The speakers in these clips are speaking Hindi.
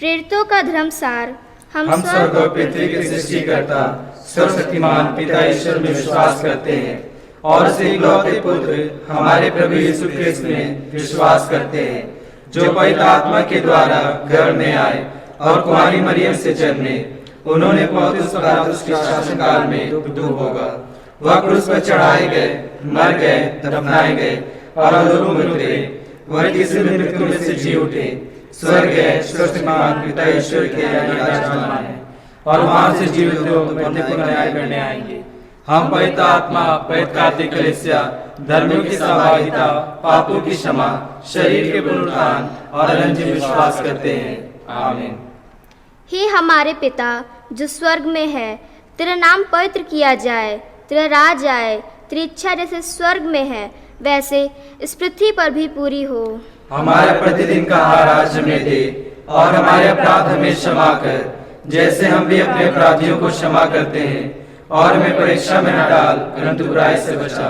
प्रेरितों का धर्मसार। हम स्वर्ग और पृथ्वी के सृष्टिकर्ता सर्वशक्तिमान पिता ईश्वर में विश्वास करते हैं और उसके इकलौते पुत्र हमारे प्रभु यीशु ख्रिस्त में विश्वास करते हैं, जो पवित्र आत्मा के द्वारा गर्भ में आए और कुमारी मरियम से जन्मे। उन्होंने पौलुस पिलातुस के शासनकाल में दुख भोगा। वह क्रूस पर चढ़ाए गए, मर गए, दफनाए गए और अधोलोक में उतरे। वह तीसरे दिन मृत्यु में से जी उठे, स्वर्ग गए, सर्वशक्तिमान पिता ईश्वर के विराजमान है और वहां से जीवित लोग मरने को न्याय करने आएंगे। हम पवित्र आत्मा, पवित्र कार्तिक कलीसिया, धर्मों की सहभागिता, पापों की क्षमा, शरीर के पुनरुत्थान और अनंत जीवन विश्वास करते हैं। आमीन। हे हमारे पिता जो स्वर्ग में है, तेरा नाम पवित्र किया जाए, तेरा राज आए, तेरी इच्छा जैसे स्वर्ग में है वैसे इस पृथ्वी पर भी पूरी हो। हमारा प्रतिदिन का आहार आज हमें दे और हमारे अपराध हमें क्षमा कर, जैसे हम भी अपने अपराधियों को क्षमा करते हैं, और हमें परीक्षा में न डाल परंतु बुराई से बचा।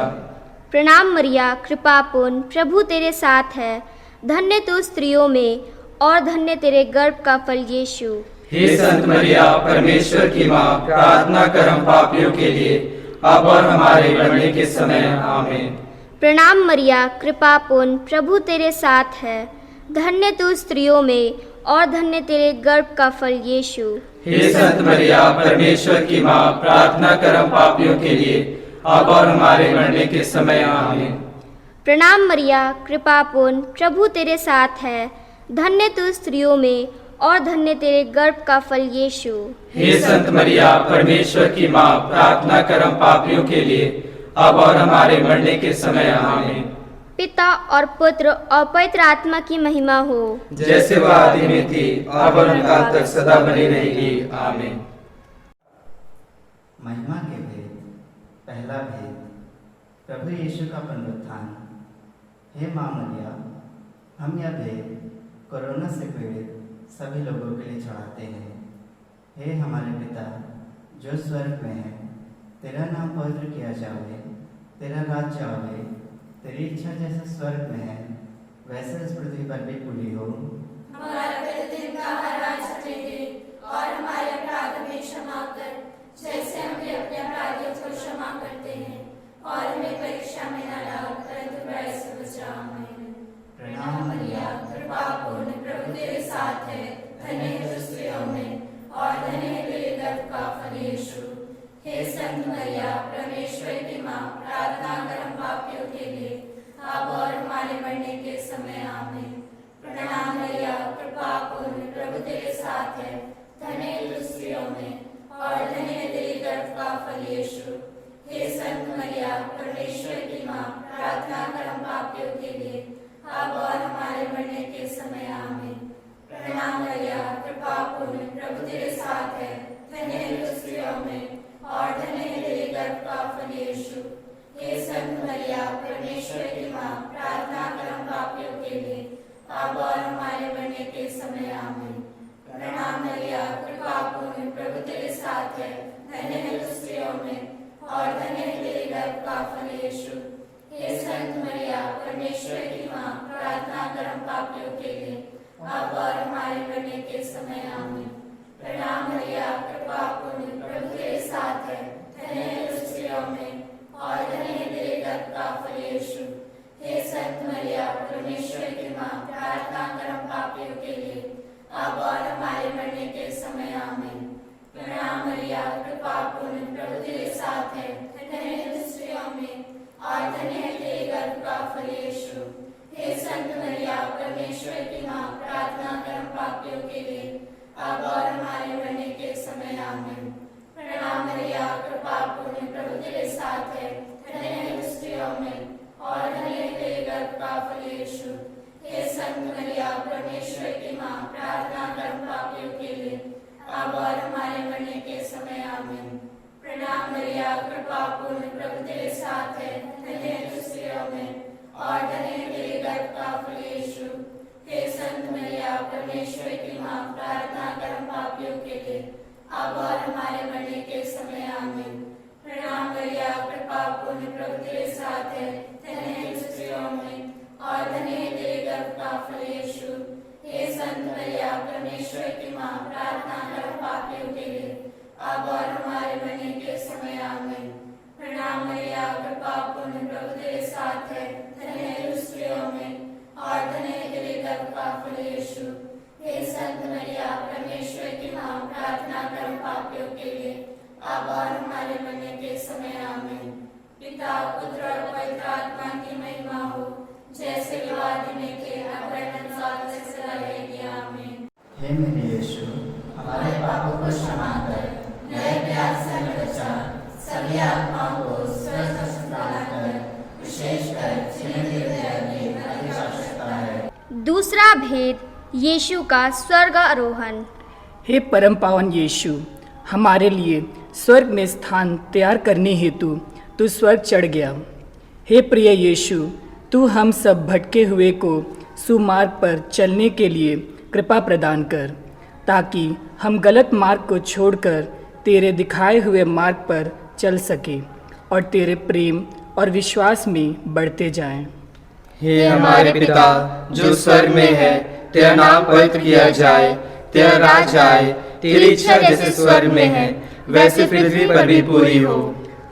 प्रणाम मरिया, कृपापूर्ण, प्रभु तेरे साथ है। धन्य तू स्त्रियों में और धन्य तेरे गर्भ का फल यीशु। हे संत मरिया, परमेश्वर की माँ, प्रार्थना कर हम पापियों के लिए अब और हमारे मरने के समय। आमीन। प्रणाम मरिया, कृपापूर्ण, प्रभु तेरे साथ है। धन्य तू स्त्रियों में और धन्य तेरे गर्भ का फल यीशु। हे संत मरिया, परमेश्वर की माँ, प्रार्थना कर हम पापियों के लिए अब और हमारे मरने के समय। आमीन। प्रणाम मरिया, कृपापूर्ण, प्रभु तेरे साथ है। धन्य तू स्त्रियों में और धन्य तेरे गर्भ का फल यीशु। हे संत मरिया, परमेश्वर की माँ, प्रार्थना कर हम पापियों के लिए अब और हमारे मरने के समय। आमीन। पिता और पुत्र और पवित्र आत्मा की महिमा हो, जैसे वह आदि में थी अब और अनंत तक सदा बनी रहेगी। आमीन। महिमा के भेद। पहला भेद, प्रभु यीशु का पुनरुत्थान। हे माँ मरिया, हम यह भेद कोरोना से पीड़ित सभी लोगों के लिए चढ़ाते हैं। हे हमारे पिता जो स्वर्ग में है, तेरा नाम पवित्र किया जावे, तेरा राज्य आवे, तेरी इच्छा जैसे स्वर्ग में है वैसे इस पृथ्वी पर भी पूरी हो। हमारा प्रतिदिन का आहार आज हमें दे और हमारे अपराध हमें क्षमा कर, जैसे हम भी अपने अपराधियों को क्षमा करते हैं, और हमें परीक्षा में न डाल परंतु बुराई से बचा। आमीन। प्रणाम मरिया, कृपापूर्ण, प्रभु तेरे साथ है। धन्य है तू स्त्रियों में और धन्य है तेरे गर्भ का फल यीशु। हे संत मरिया, परमेश्वर की माँ, प्रार्थना कर हम पापियों के लिए अब और हमारे मरने के समय। आमीन। प्रणाम मरिया, कृपापूर्ण, प्रभु तेरे साथ है। धन्य है तू स्त्रियों में और धन्य है तेरे गर्भ का फल यीशु। हे संत मरिया, परमेश्वर की माँ, प्रार्थना कर हम पापियों के लिए अब और हमारे मरने के समय। आमीन। प्रणाम मरिया, कृपापूर्ण, प्रभु तेरे साथ है। धन्य है तू स्त्रियों में और धन्य है तेरे गर्भ का फल यीशु। हे संत मरिया, परमेश्वर की माँ, प्रार्थना कर हम पापियों के लिए अब और हमारे मरने के समय। आमीन। प्रणाम मरिया, कृपापूर्ण, प्रभु तेरे साथ है। धन्य है तू स्त्रियों में और धन्य है तेरे गर्भ का फल यीशु। हे संत मरिया, परमेश्वर की माँ, प्रार्थना कर हम पापियों के लिए अब और हमारे मरने के समय। आमीन। प्रणाम मरिया, कृपापूर्ण, प्रभु तेरे साथ है। धन्य है तू स्त्रियों में और धन्य है तेरे गर्भ का फल यीशु। हे संत मरिया, परमेश्वर की माँ, प्रार्थना कर हम पापियों के लिए अब और हमारे मरने के समय। आमीन। प्रणाम मरिया, कृपापूर्ण, प्रभु तेरे साथ है। धन्य है तू स्त्रियों में और धन्य है तेरे गर्भ का फल यीशु। हे संत मरिया, परमेश्वर की माँ, प्रार्थना कर हम पापियों के लिए अब और हमारे मरने के समय। आमीन। प्रणाम मरिया, कृपापूर्ण, प्रभु तेरे साथ है। धन्य है तू स्त्रियों में और धन्य है तेरे गर्भ का फल यीशु। हे संत मरिया, परमेश्वर की माँ, प्रार्थना कर हम पापियों के लिए अब और हमारे मरने के समय। आमीन। प्रणाम मरिया, कृपापूर्ण, प्रभु तेरे साथ है। धन्य है तू स्त्रियों में और धन्य है तेरे गर्भ का फल यीशु। हे संत मरिया, परमेश्वर की माँ, प्रार्थना कर हम पापियों के लिए अब और हमारे मरने के समय। आमीन। प्रणाम मरिया, कृपापूर्ण, प्रभु तेरे साथ है। धन्य है तू स्त्रियों में और धन्य है तेरे गर्भ का फल यीशु। हे संत मरिया, परमेश्वर की हमारे मरने के समय आमीन। पिता पुत्र और पवित्र आत्मा की महिमा हो, जैसे कि आदि में थे अब और सदा रहेगी आमीन। हे मेरे यीशु, हमारे पापों को क्षमा कर, नए प्यार से हमें बचा, सभी आत्माओं को स्वर्ग संस्थान कर, विशेषकर जिन्हें हृदय की अधिक आवश्यकता है। दूसरा भेद, यीशु का स्वर्ग आरोहण। हे परम पावन यीशु, हमारे लिए स्वर्ग में स्थान तैयार करने हेतु तू स्वर्ग चढ़ गया। हे प्रिय यीशु, तू हम सब भटके हुए को सुमार्ग पर चलने के लिए कृपा प्रदान कर, ताकि हम गलत मार्ग को छोड़कर तेरे दिखाए हुए मार्ग पर चल सके और तेरे प्रेम और विश्वास में बढ़ते जाएं। हे हमारे पिता जो स्वर्ग में है, तेरा नाम पवित्र किया जाए, तेरा राज आए, तेरी इच्छा जैसे स्वर्ग में है वैसे पृथ्वी पर भी पूरी हो।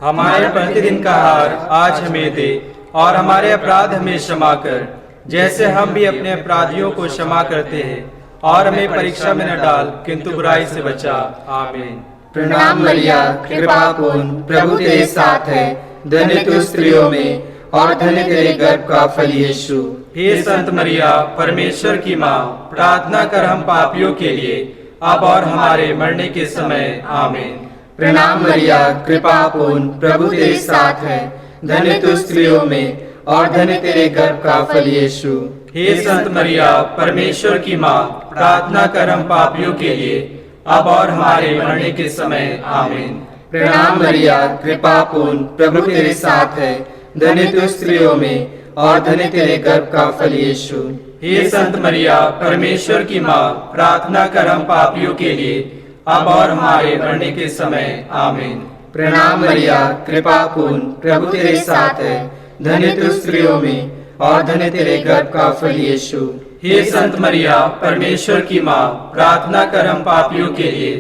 हमारे प्रतिदिन का आहार आज हमें दे, और हमारे अपराध हमें क्षमा कर, जैसे हम भी अपने अपराधियों को क्षमा करते हैं, और हमें परीक्षा में न डाल, किंतु बुराई से बचा। आमीन। प्रणाम मरिया, कृपा पूर्ण, प्रभु तेरे साथ है, धन्य तू स्त्रियों में और धन्य तेरे गर्भ का फल यीशु। हे संत मरिया, परमेश्वर की माँ, प्रार्थना कर हम पापियों के लिए, अब और हमारे मरने के समय। आमीन। प्रणाम मरिया, कृपा पूर्ण, प्रभु तेरे साथ है, धन्य तू स्त्रियों में और धन्य तेरे गर्भ का फल यीशु। हे संत मरिया, परमेश्वर की माँ, प्रार्थना कर हम पापियों के लिए, अब और हमारे मरने के समय। आमीन। प्रणाम मरिया, कृपा पूर्ण, प्रभु तेरे साथ है, धन्य तू स्त्रियों में और धन्य तेरे गर्भ का फल यीशु। हे संत मरिया, परमेश्वर की माँ, प्रार्थना कर हम पापियों के लिए, अब और हमारे मरने के समय। आमीन। प्रणाम मरिया, कृपा पूर्ण, प्रभु तेरे साथ है, धन्य तू स्त्रियों में और धन्य तेरे गर्भ का फल यीशु। हे संत मरिया, परमेश्वर की माँ, प्रार्थना कर हम पापियों के लिए,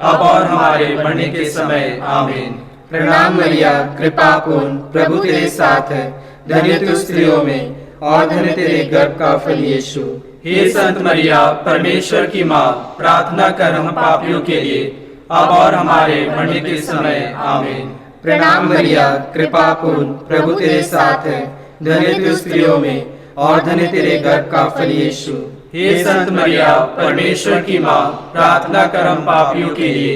अब और हमारे मरने के समय। आमीन। प्रणाम मरिया, कृपा पूर्ण, प्रभु तेरे साथ है, धन्य तू स्त्रियों में और धन्य तेरे गर्भ का फल यीशु। हे संत मरिया, परमेश्वर की माँ, प्रार्थना कर हम पापियों के लिए, अब और हमारे मरने के समय। आमीन। प्रणाम मरिया, कृपा पूर्ण, प्रभु तेरे साथ है, धन्य तू स्त्रियों में और धन्य तेरे गर्भ का फल यीशु। हे संत मरिया, परमेश्वर की माँ, प्रार्थना कर हम पापियों के लिए,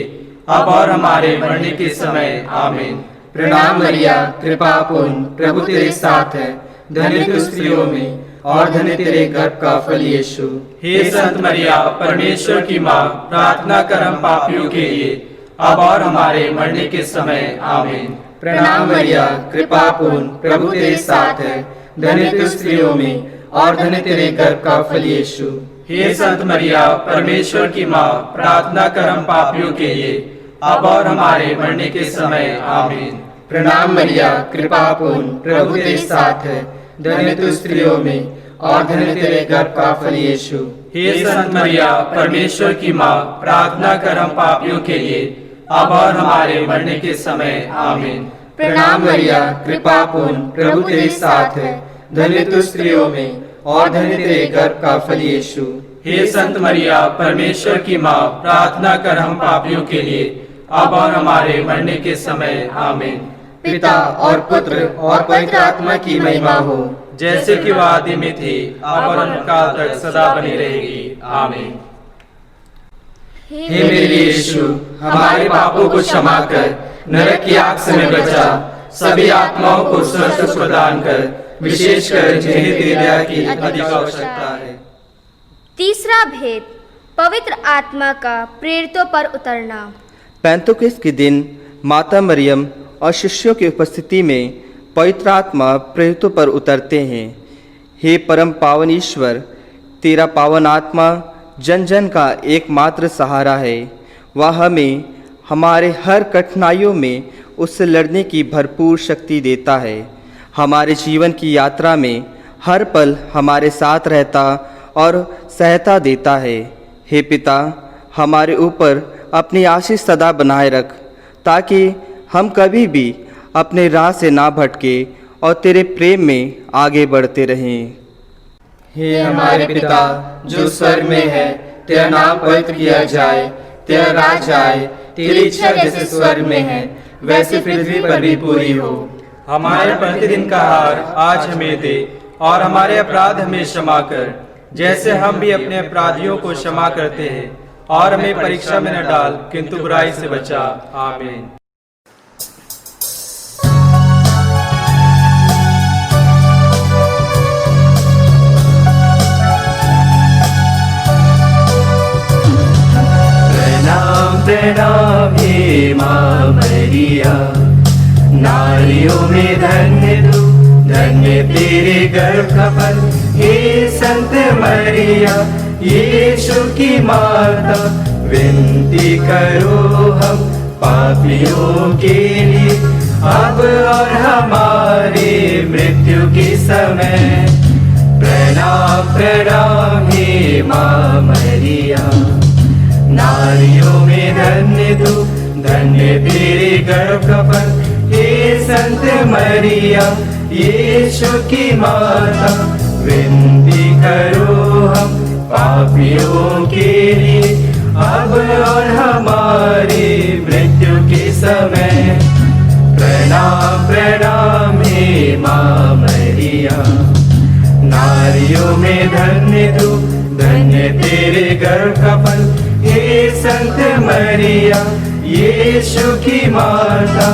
अब और हमारे मरने के समय। आमीन। प्रणाम मरिया, कृपा पूर्ण, प्रभु तेरे साथ है, धन्य तू स्त्रियों में और धन्य तेरे गर्भ का फल यीशु। हे संत मरिया, परमेश्वर की माँ, प्रार्थना कर हम पापियों के लिए, अब और हमारे मरने के समय। आमीन। प्रणाम मरिया, कृपा पूर्ण, प्रभु तेरे साथ है, धन्य तू स्त्रियों में और धन्य तेरे गर्भ का फल यीशु। हे संत मरिया, परमेश्वर की माँ, प्रार्थना कर हम पापियों के लिए, अब और हमारे मरने के समय। आमीन। प्रणाम मरिया, कृपा पूर्ण, प्रभु तेरे साथ है, धन्य तू स्त्रियों में और धन्य तेरे गर्भ का फल यीशु। हे संत मरिया, परमेश्वर की माँ, प्रार्थना कर हम पापियों के लिए, अब और हमारे मरने के समय। आमीन। प्रणाम मरिया, कृपा पूर्ण, प्रभु तेरे साथ है, धन्य तू स्त्रियों में और धन्य तेरे गर्भ का फल यीशु। हे संत मरिया, परमेश्वर की माँ, प्रार्थना कर हम पापियों के लिए, अब और हमारे मरने के समय। आमीन। पिता और पुत्र और पवित्र आत्मा की महिमा हो, जैसे कि वह आदि में थी, अब और अनंतकाल तक सदा बनी रहेगी। आमीन। हे मेरे यीशु, हमारे पापों को क्षमा कर, नरक की आग से हमें बचा, सभी आत्माओं को स्वर्ग प्रदान कर, विशेषकर जिन्हें तेरी दया की अधिक आवश्यकता है। तीसरा भेद, पवित्र आत्मा का प्रेरितों पर उतरना। पैंतुकिस के दिन माता मरियम और शिष्यों की उपस्थिति में पवित्र आत्मा प्रेरितों पर उतरते हैं। हे परम पावन ईश्वर, तेरा पावन आत्मा जन जन का एकमात्र सहारा है। वह हमें हमारे हर कठिनाइयों में उससे लड़ने की भरपूर शक्ति देता है। हमारे जीवन की यात्रा में हर पल हमारे साथ रहता और सहायता देता है। हे पिता, हमारे ऊपर अपनी आशीष सदा बनाए रख, ताकि हम कभी भी अपने राह से ना भटके और तेरे प्रेम में आगे बढ़ते रहें। हे हमारे पिता जो स्वर्ग में है, तेरा नाम पवित्र किया जाए, तेरा राज आए, तेरी इच्छा जैसे स्वर्ग में है वैसे पृथ्वी पर भी पूरी हो। हमारे प्रतिदिन का आहार आज हमें दे, और हमारे अपराध हमें क्षमा कर, जैसे हम भी अपने अपराधियों को क्षमा करते हैं, और हमें परीक्षा में न डाल, किंतु बुराई से बचा। आमीन। प्रणाम हे माँ मरिया, नारियों में धन्य तू, धन्य तेरे गर्भ का फल। हे संत मरिया, यीशु की माता, विनती करो हम पापियों के लिए, अब और हमारे मृत्यु के समय। प्रणाम प्रणाम हे माँ मरिया, नारियों में धन्य तू, धन्य तेरे गर्भ का फल। हे संत मरिया, यीशु की माता, विनती करो हम पापियों के लिए, अब और हमारी मृत्यु के समय। प्रणाम प्रणाम हे माँ मरिया, नारियों में धन्य तू, धन्य तेरे गर्भ का फल। हे संत मरिया, यीशु की माता,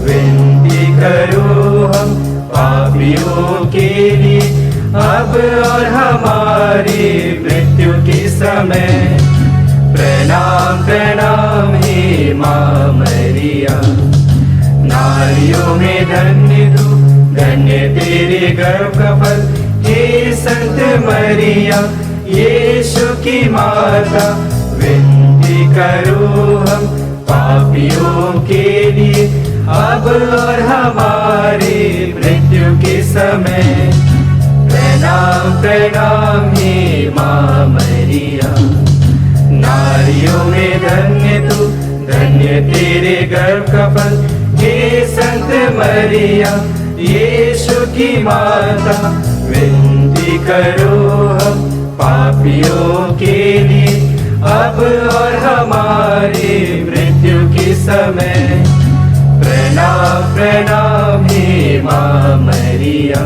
विनती करो हम पापियों के लिए, अब और हमारी मृत्यु के समय। प्रणाम प्रणाम हे माँ मरिया, नारियों में धन्य तू, धन्य तेरे गर्भ का फल। हे संत मरिया, यीशु की माता, विनती करो हम पापियों के लिए, अब और हमारी मृत्यु के समय। प्रणाम प्रणाम हे माँ मरिया, नारियों में धन्य तू, धन्य तेरे गर्भ का फल। हे संत मरिया, यीशु की माता, विनती करो हम पापियों के लिए, अब और हमारी मृत्यु के समय। प्रणाम प्रणाम हे माँ मरिया,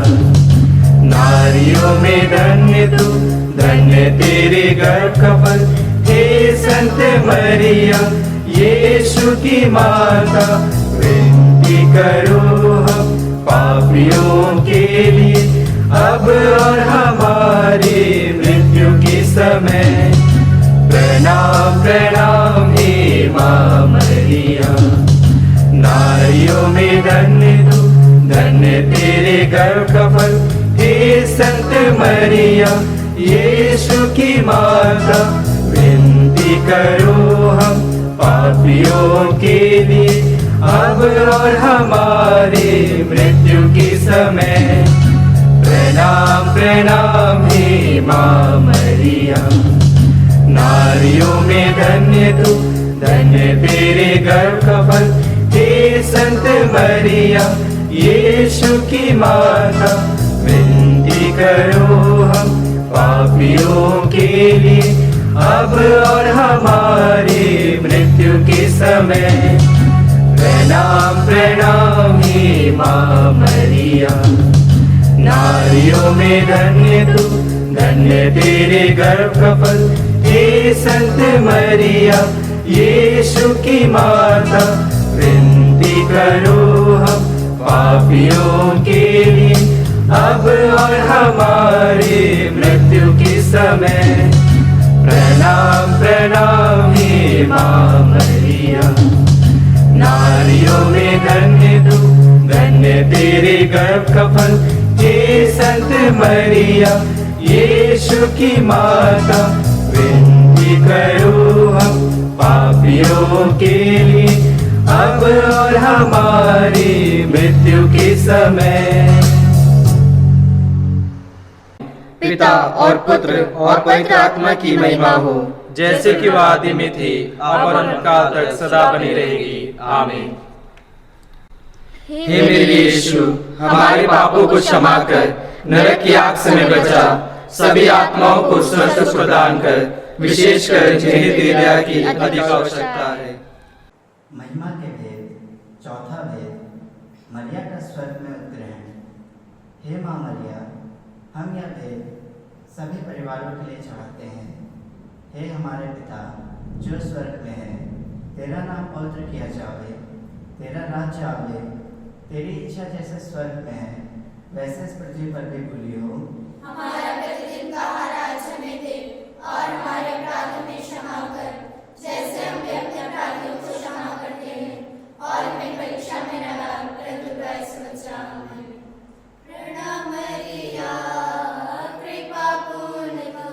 नारियों में धन्य तू, धन्य तेरे गर्भ का फल। हे संत मरिया, यीशु की माता, विनती करो हम पापियों के लिए, अब और हमारी मृत्यु के समय। प्रणाम प्रणाम हे माँ मरिया, नारियों में धन्य तू, धन्य तेरे गर्भ का फल। हे संत मरिया, यीशु की माता, विनती करो हम पापियों के लिए, अब और हमारी मृत्यु के समय। प्रणाम प्रणाम हे माँ मरिया, नारियों में धन्य तू, धन्य तेरे गर्भ का फल। हे संत मरिया, यीशु की माता, विनती करो हम पापियों के लिए, अब और हमारी मृत्यु के समय। प्रणाम प्रणाम हे माँ मरिया, नारियों में धन्य तू, धन्य तेरे गर्भ का फल। हे संत मरिया, यीशु की माता, विनती करो हम पापियों के लिए, अब और हमारी मृत्यु के समय। प्रणाम प्रणाम हे माँ मरिया, नारियों में धन्य तू, धन्य तेरे गर्भ का फल। हे संत मरिया, यीशु की माता, विनती करो हम पापियों के लिए, अब और हमारी मृत्यु के समय। पिता और पुत्र और पवित्र आत्मा की महिमा हो, जैसे कि वह आदि में थी, अब और अनंतकाल तक सदा बनी रहेगी। आमीन। हे मेरे यीशु, हमारे पापों को क्षमा कर, नरक की आग से हमें बचा, सभी आत्माओं को स्वर्ग प्रदान कर, विशेषकर जिन्हें तेरी दया की अधिक आवश्यकता है। महिमा के भेद चौथा भेद मरिया का स्वर्ग में उत्तरायण। हे माँ मरिया, हम यह भेद सभी परिवारों के लिए चढ़ाते हैं। हे हमारे पिता जो स्वर्ग में है, तेरा नाम पवित्र किया जावे, तेरा राज्य आवे, तेरी इच्छा जैसे स्वर्ग में है वैसे इस पृथ्वी पर भी पूरी हो। हमारा प्रतिदिन का आहार आज हमें दे, और हमारे अपराध हमें क्षमा कर, जैसे हम भी अपने अपराधियों को क्षमा करते हैं, और हमें परीक्षा में न डाल, परंतु बुराई से बचा। आमीन। प्रणाम मरिया, कृपा पूर्ण तू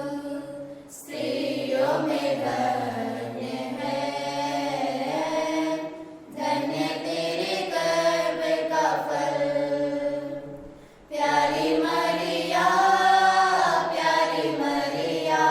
स्त्रियों में धन्य है, धन्य तेरे गर्भ का फल। प्यारी मरिया, प्यारी मरिया,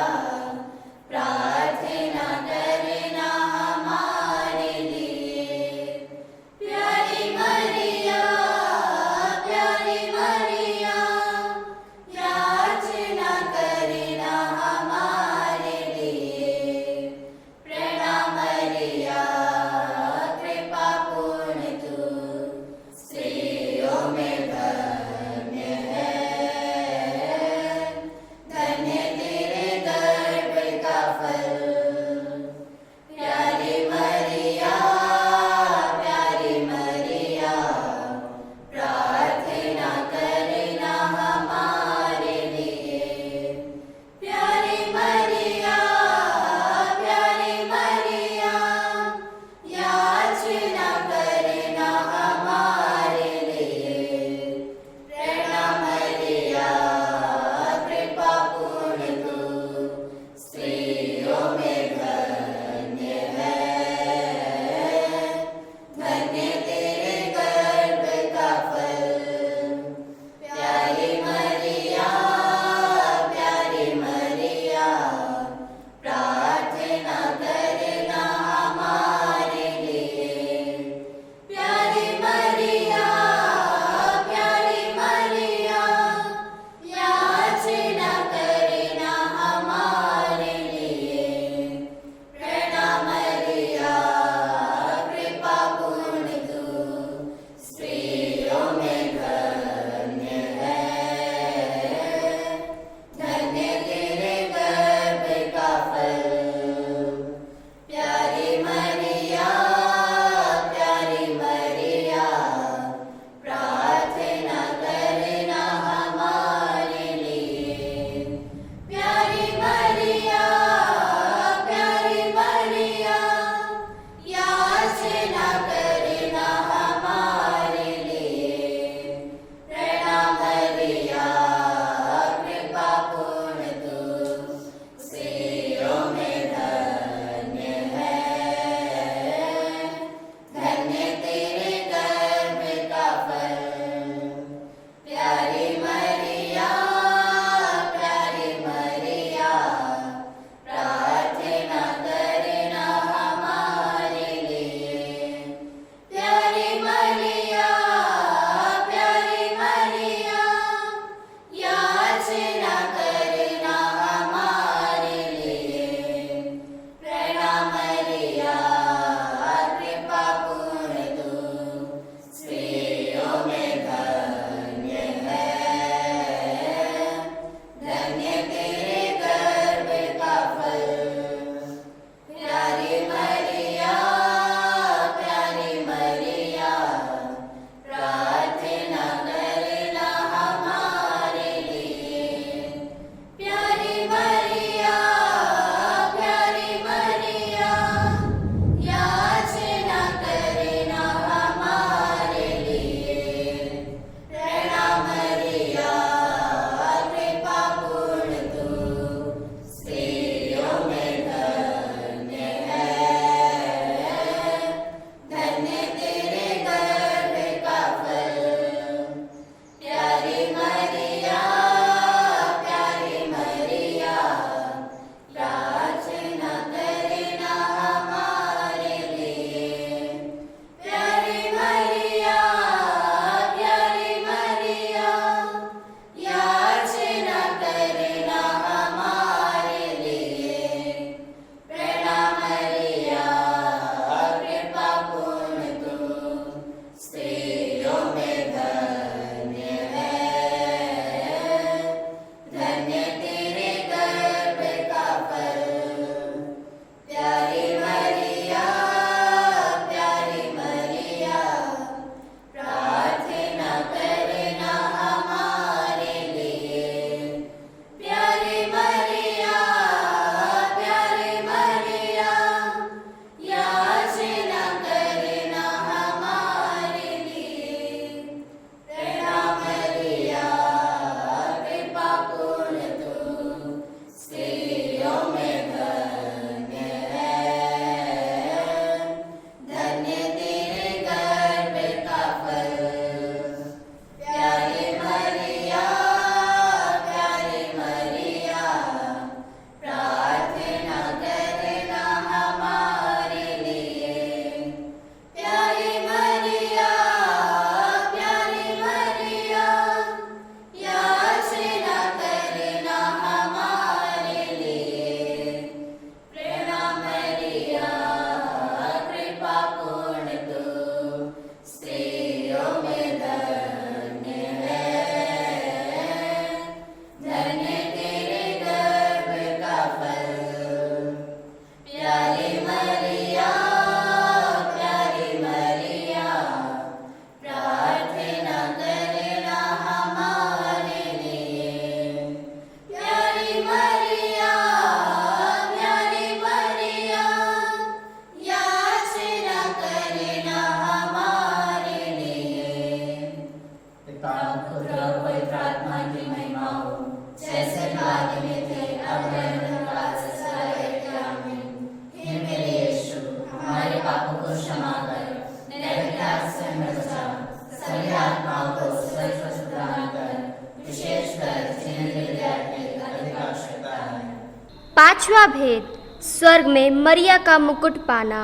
पांचवा भेद, स्वर्ग में मरिया का मुकुट पाना।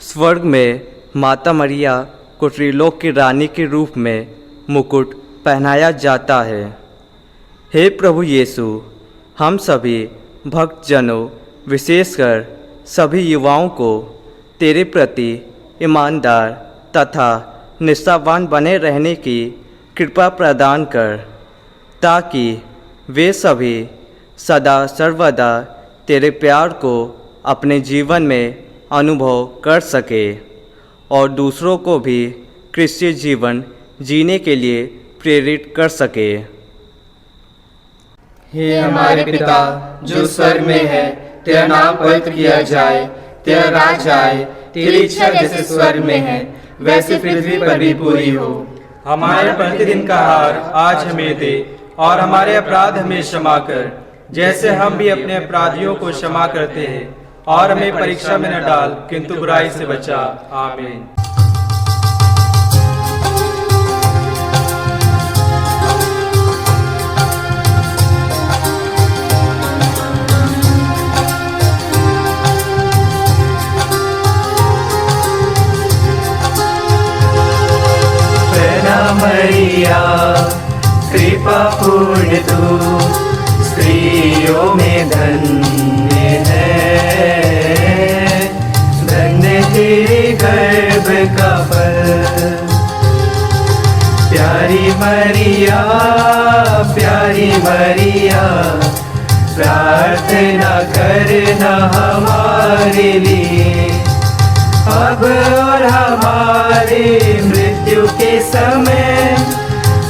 स्वर्ग में माता मरिया को त्रिलोक की रानी के रूप में मुकुट पहनाया जाता है। हे प्रभु यीशु, हम सभी भक्तजनों, विशेषकर सभी युवाओं को तेरे प्रति ईमानदार तथा निष्ठावान बने रहने की कृपा प्रदान कर, ताकि वे सभी सदा सर्वदा तेरे प्यार को अपने जीवन में अनुभव कर सके और दूसरों को भी क्रिश्चियन जीवन जीने के लिए प्रेरित कर सके। हे हमारे पिता जो स्वर्ग में है, तेरा नाम पवित्र किया जाए, तेरा राज आए, तेरी इच्छा जैसे स्वर्ग में है वैसे पृथ्वी पर भी पूरी हो। हमारे प्रतिदिन का आहार आज हमें दे, और हमारे अपराध हमें क्षमा कर, जैसे हम भी अपने अपराधियों को क्षमा करते हैं, और हमें परीक्षा में न डाल, किंतु बुराई से बचा। आमीन। मरिया कृपा पूर्ण तू स्त्रियों में धन्य है, धन्य तेरे गर्भ का फल। प्यारी मरिया, प्यारी मरिया, प्रार्थना करना हमारे लिए, अब और हमारे मृत्यु के समय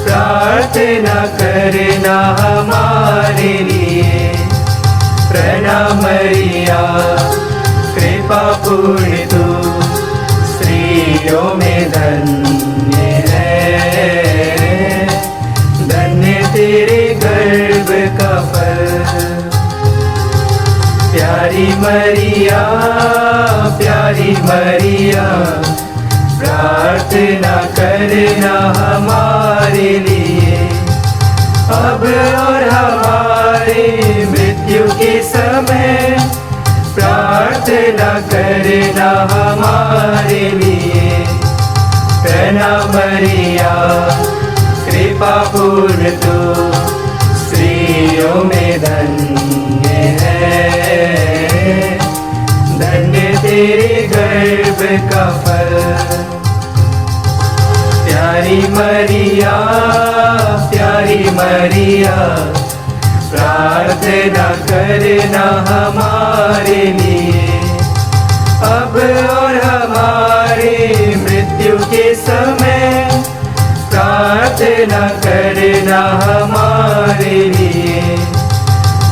प्रार्थना करना हमारे लिए। प्रणाम मरिया कृपा पूर्ण तू स्त्रियों में धन्य है, धन्य तेरे गर्भ का फल। प्यारी मरिया, प्यारी मरिया, प्रार्थना करना हमारे लिए, अब और हमारे मृत्यु के समय प्रार्थना करना हमारे लिए। प्रणाम मरिया कृपा पूर्ण तू स्त्रियों में धन्य है, धन्य तेरे गर्भ का फल। प्यारी मरिया, प्यारी मरिया, प्रार्थना करना हमारे लिए, अब और हमारे मृत्यु के समय प्रार्थना करना हमारे लिए।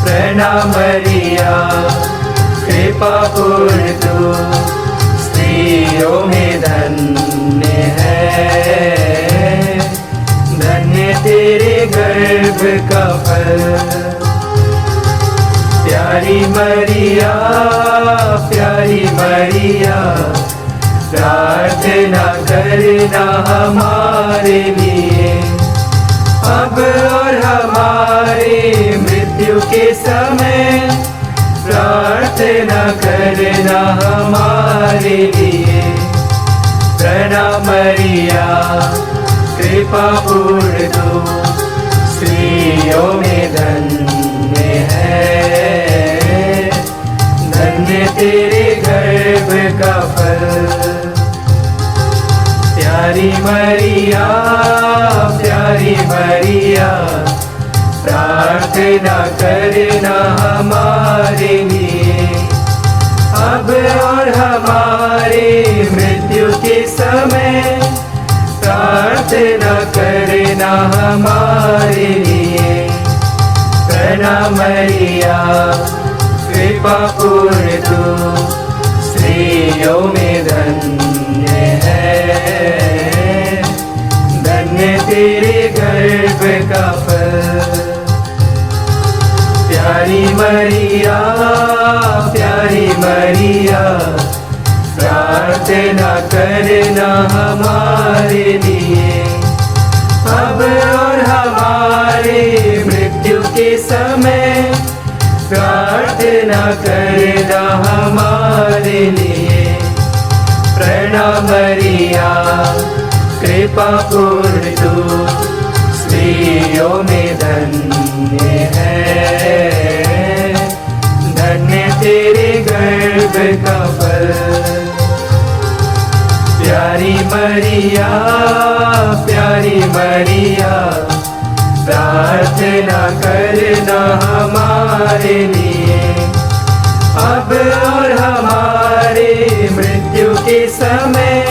प्रणाम मरिया कृपा पूर्ण तू स्त्रियों में धन्य है, धन्य तेरे गर्भ का फल। प्यारी मरिया, प्यारी मरिया, प्रार्थना करना हमारे लिए, अब और हमारे मृत्यु के समय प्रार्थना करना हमारे लिए। प्रणाम मरिया कृपा पूर्ण तू स्त्रियों में धन्य है, धन्य तेरे गर्भ का फल। प्यारी मरिया, प्यारी मरिया, प्रार्थना करना हमारे लिए, अब और हमारे मृत्यु के समय प्रार्थना करना हमारे लिए। प्रणाम मरिया कृपा पूर्ण तू स्त्रियों में धन्य है, धन्य तेरे गर्भ का फल। प्यारी मरिया, प्यारी मरिया, प्रार्थना करना हमारे लिए, अब और हमारे मृत्यु के समय प्रार्थना करना हमारे लिए। प्रणाम मरिया, कृपा पूर्ण तू स्त्रियों में धन्य है, धन्य तेरे गर्भ का फल। प्यारी मरिया, प्यारी मरिया, प्रार्थना करना हमारे लिए, अब और हमारे मृत्यु के समय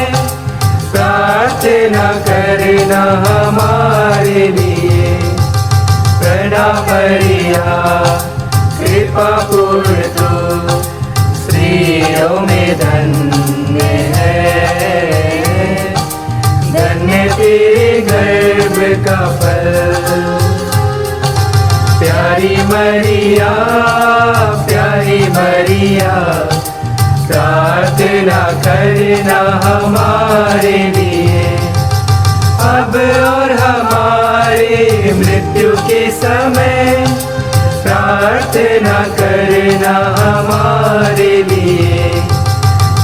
प्रार्थना करना हमारे लिए। प्रणाम मरिया, कृपा पूर्ण तू स्त्रियों में धन्य है, धन्य तेरे गर्भ का फल। प्यारी मरिया, प्यारी मरिया, प्रार्थना करना हमारे लिए, अब और हमारे मृत्यु के समय प्रार्थना करना हमारे लिए।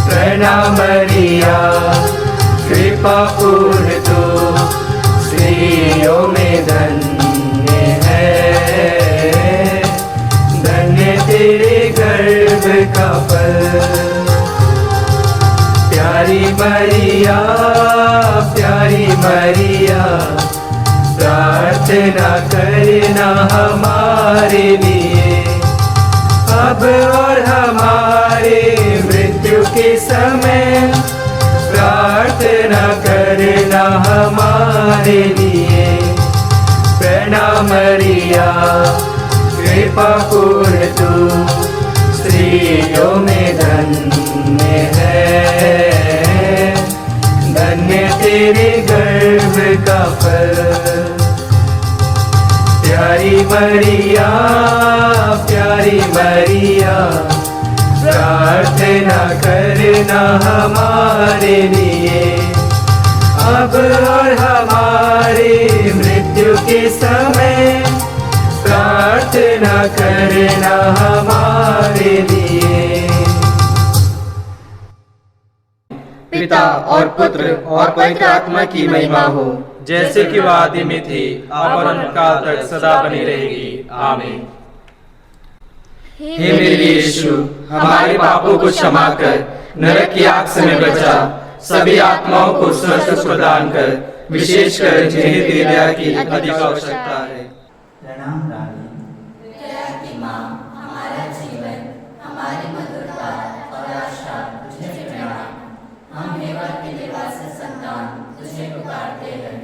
प्रणाम मरिया, कृपा पूर्ण तू स्त्रियों में धन्य है, धन्य तेरे गर्भ का फल। प्यारी मरिया, प्यारी मरिया, प्रार्थना करना हमारे लिए, अब और हमारे मृत्यु के समय प्रार्थना करना हमारे लिए। प्रणाम मरिया, कृपा पूर्ण तू स्त्रियों में धन्य है, धन्य तेरे गर्भ का फल। प्यारी मरिया, प्यारी मरिया, प्रार्थना करना हमारे लिए, अब और हमारे मृत्यु के समय प्रार्थना करना हमारे लिए। पिता और पुत्र और पवित्र आत्मा की महिमा हो, जैसे कि वह आदि में थी, अब और अनंतकाल तक सदा बनी रहेगी। आमीन। हे मेरे यीशु, हमारे पापों को क्षमा कर नरक की आग से हमें बचा, सभी आत्माओं को स्वर्ग प्रदान कर, विशेषकर जिन्हें तेरी दया की अधिक आवश्यकता है। प्रणाम रानी, दया की माँ, हमारा जीवन, हमारी मधुरता और आशा तुझे प्रणाम। हम हेवा के निवासी संतान तुझे पुकारते हैं।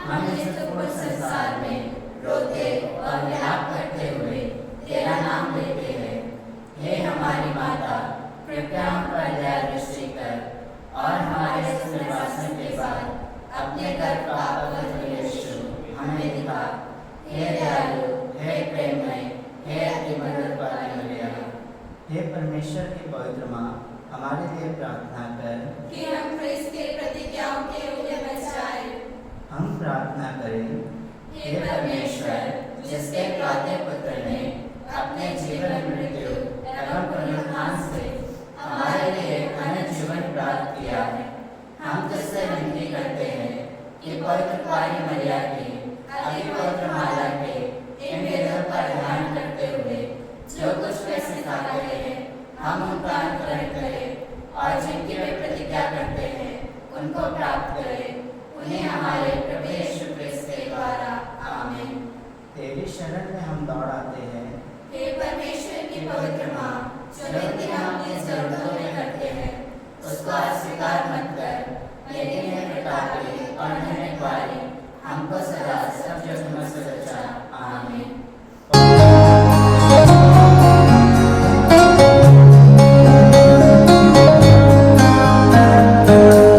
हम इस दुर्बल संसार में रोते और विलाप करते हुए तेरा नाम लेते हैं। हे हमारी माता, कृपया हम पर दया दृष्टि कर और हमारे पुनर्वासन के बाद अपने गर्भ का पवित्र यीशु हमें दिखा। हे दयालु, हे प्रेममय, हे अति मधुर वाली मरिया, हे परमेश्वर की पवित्र माँ, हमारे लिए प्रार्थना कर कि हम क्रिस्त के प्रतिज्ञाओं के योग्य बन जाएं। हम प्रार्थना करें। हे परमेश्वर, जिसके इकलौते पुत्र ने अपने जीवन मृत्यु एवं पुनरुत्थान से हमारे लिए अनंत जीवन प्राप्त किया है, हम तुझसे विनती करते हैं कि पवित्र कुंवारी मरिया की अति पवित्र माला के इन वेदों पर ध्यान करते हुए जो कुछ वे सिखाते हैं, हम उनका अनुकरण करें और जिनकी वे प्रतिज्ञा करते हैं उनको प्राप्त करें। उन्हें हमारे प्रभु यीशु क्रिस्त के द्वारा। आमीन। तेरी शरण में हम दौड़ आते हैं। हे परमेश्वर की पवित्र माँ, जो नित्य हम अपनी जरूरतों में करते हैं, उसको अस्वीकार मत कर, लेकिन हे प्रतापी और धन्य कुंवारी, हमको सदा सब जोखिमों से बचा। आमीन।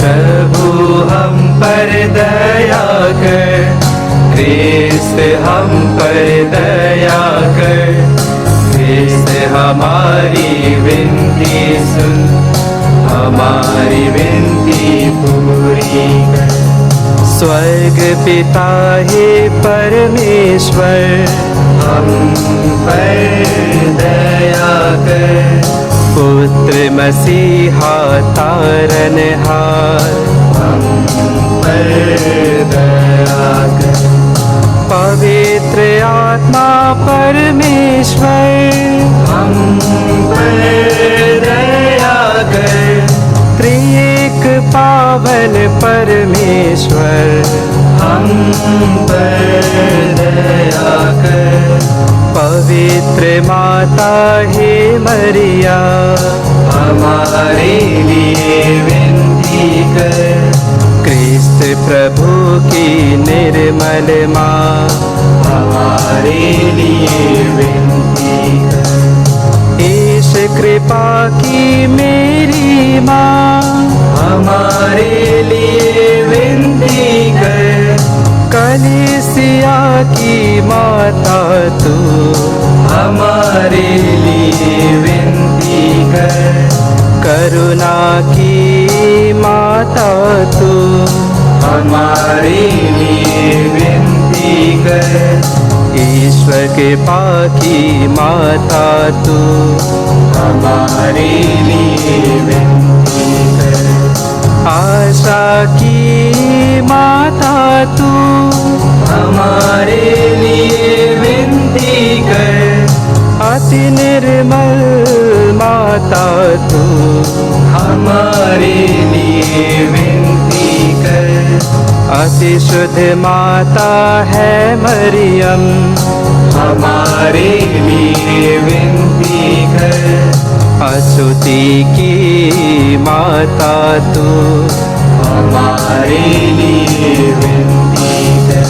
प्रभु हम पर दया कर, क्रिस्त हम पर दया कर, क्रिस्त हमारी विनती सुन, हमारी विनती पूरी कर। स्वर्ग पिता हे परमेश्वर, हम पर दया कर। पुत्र मसीहा तारनहार, हम पर दया कर। पवित्र आत्मा परमेश्वर, हम पर दया कर। त्रिएक पावन परमेश्वर, हम पर दया कर। पवित्र माता हे मरिया, हमारे लिए विनती कर। क्रिस्त प्रभु की निर्मल माँ, हमारे लिए विनती कर। ईश कृपा की मेरी माँ, हमारे लिए विनती कर। कलीसिया की माता तू, हमारे लिए विनती कर। करुणा की माता तू, हमारे लिए विनती कर। ईश्वर के पाकी माता तू, हमारे लिए विनती कर। आशा की माता तू, हमारे लिए विनती कर। अति निर्मल माता तू, हमारे लिए विनती कर। अति शुद्ध माता है मरियम, हमारे लिए विनती कर। अछूती की माता तू, हमारे लिए विनती कर।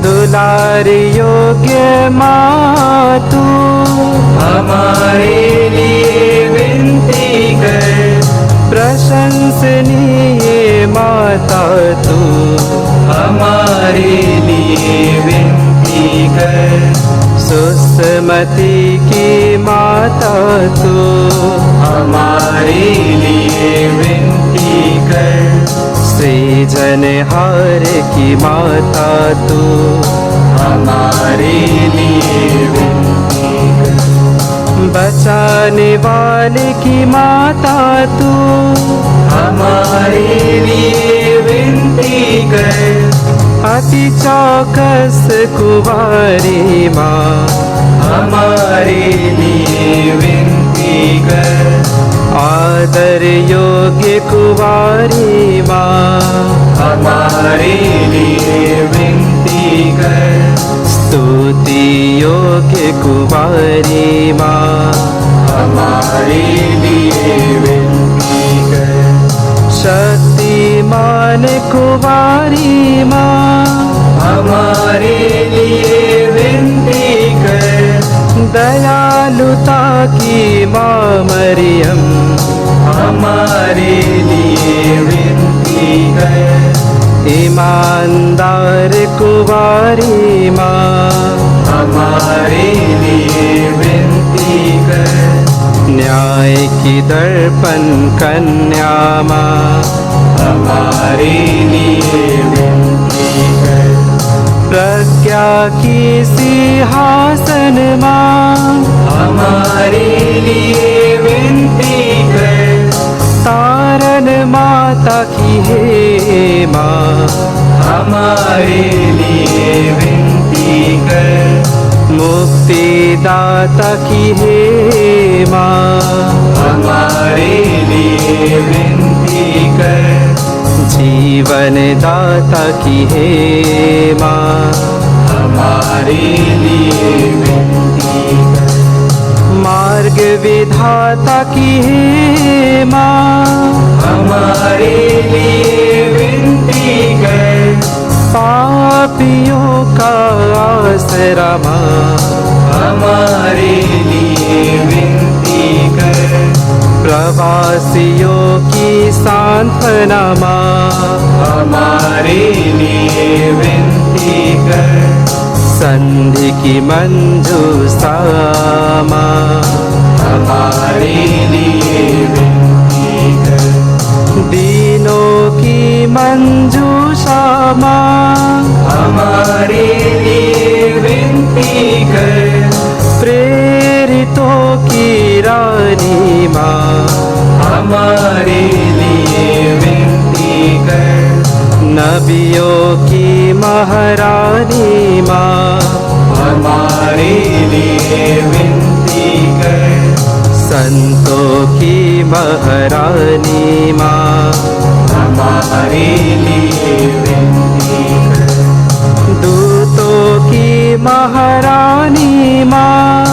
दुलार योग्य माँ तू, हमारे लिए विनती कर। प्रशंसनीय माता तू, हमारे लिए विनती कर। सुसमति की माता तू, हमारे लिए विनती कर। सृजनहार की माता तू, हमारे लिए विनती कर। बचाने वाले की माता तू, हमारे लिए विनती कर। अति चौकस कुवारी माँ, हमारे लिए विनती कर। आदर योग्य कुवारी माँ, हमारे लिए विनती कर। स्तुति योग्य कुवारी माँ, हमारे लिए विनती कर। शक्तिमान कुवारी माँ, हमारे लिए विनती कर। दयालुता की माँ मरियम, हमारे लिए विनती कर। ईमानदार कुवारी माँ, हमारे लिए विनती कर। न्याय की दर्पण कन्या माँ, हमारे लिए विनती कर। प्रज्ञा की सिंहासन माँ, हमारे लिए विनती कर। तारन माता की हे माँ, हमारे लिए विनती कर। मुक्तिदाता की हे माँ, हमारे लिए विनती कर। जीवन दाता की हे माँ, हमारे लिए विनती कर। मार्ग विधाता की हे माँ, हमारे लिए विनती कर। पापियों का आसरा माँ, हमारे लिए विनती कर। प्रवासियों की सांत्वना माँ, हमारे लिए विनती कर। संधि की मंजूषा माँ, हमारे लिए विनती कर। दीनों की मंजूषा माँ, हमारे लिए विनती विनती कर। प्रेरितों की रानी माँ, हमारे लिए विनती कर। नबियों की महारानी माँ, हमारे लिए विनती कर। संतों की महारानी माँ, हमारे लिए विनती कर। दूतों की महारानी माँ,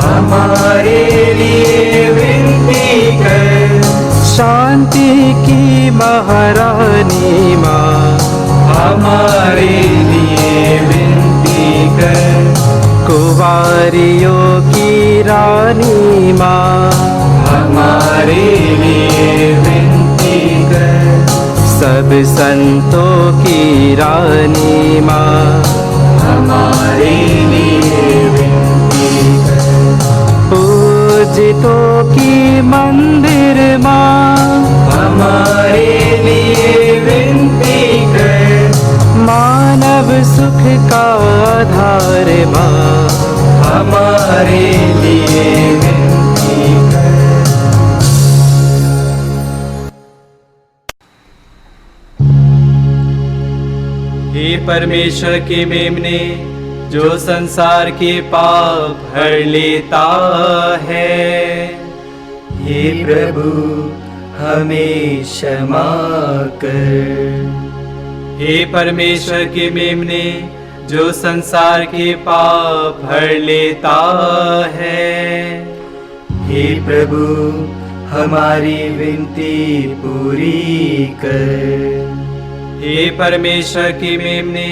हमारे लिए विनती कर। शांति की महारानी माँ, हमारे लिए विनती कर। कुंवारियों की रानी माँ, हमारे लिए विनती कर। सब संतों की रानी माँ, हमारे लिए विनती कर। पूजितों की मंदिर माँ, हमारे लिए विनती कर। मानव सुख का आधार माँ, हमारे लिए विनती कर। हे परमेश्वर के मेमने, जो संसार के पाप हर लेता है, हे प्रभु हमें क्षमा कर। हे परमेश्वर के मेमने, जो संसार के पाप हर लेता है, हे प्रभु हमारी विनती पूरी कर। हे परमेश्वर के मेमने,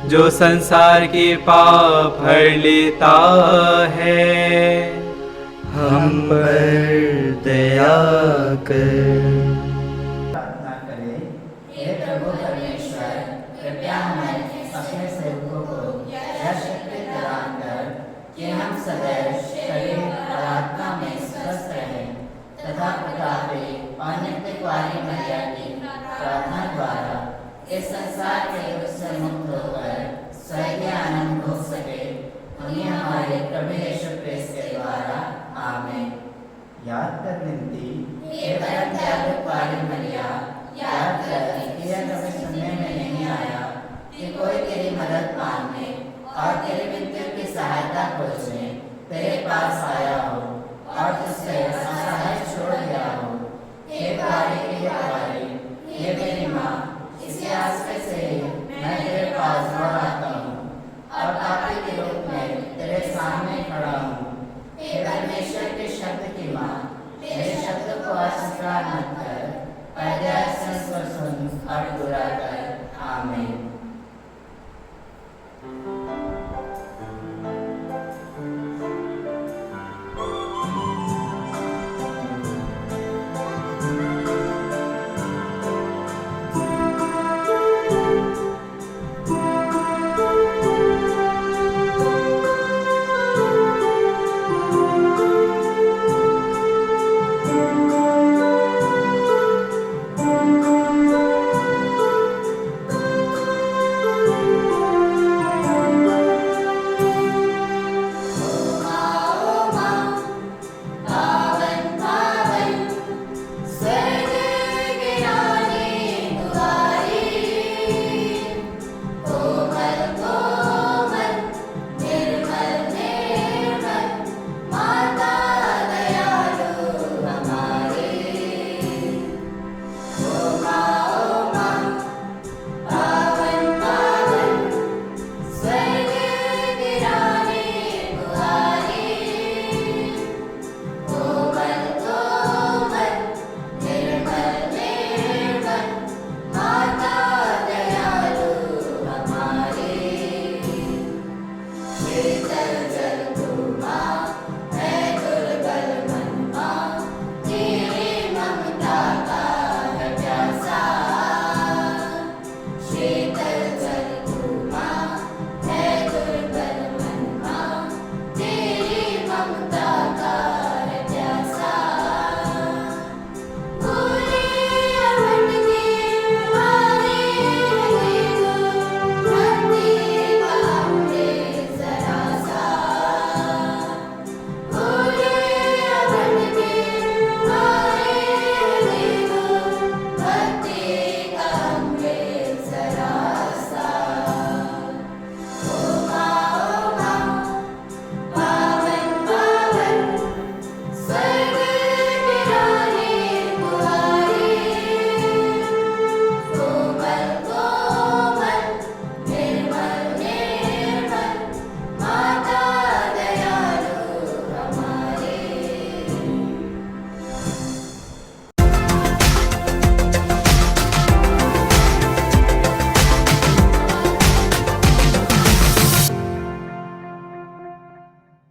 जो संसार के पाप हर लेता है, हम पर दया कर। प्रार्थना करें। हे प्रभु परमेश्वर, कृपया हमें अपने सेवकों को यह शक्ति प्रदान कर कि हम सदैव शरीर और आत्मा में स्वस्थ रहें तथा पितापे और नित्य कुंवारी मैया की प्रार्थना द्वारा इस संसार के दुख से मुक्त होकर स्वर्गीय आनंद भोग सके। हमें हमारे प्रभु यीशु क्रिस्त के द्वारा आमीन। याद कर विनती। हे परम दयालु कुंवारी मरिया, याद कर कि यह कभी सुनने में नहीं आया कि कोई तेरी मदद मांगने और तेरी विनतियों की सहायता खोजने तेरे पास आया हो और तुझसे असहाय छोड़ गया हो। हे कुंवारी की कुंवारी, हे मेरी माँ, इसी आश्रय से मैं तेरे पास दौड़ आता हूँ और पापी के रूप में तेरे सामने खड़ा हूँ। हे परमेश्वर के शब्द की माँ, मेरे शब्द को अस्वीकार मत कर, पहले ऐसा सुन और पूरा कर। आमीन।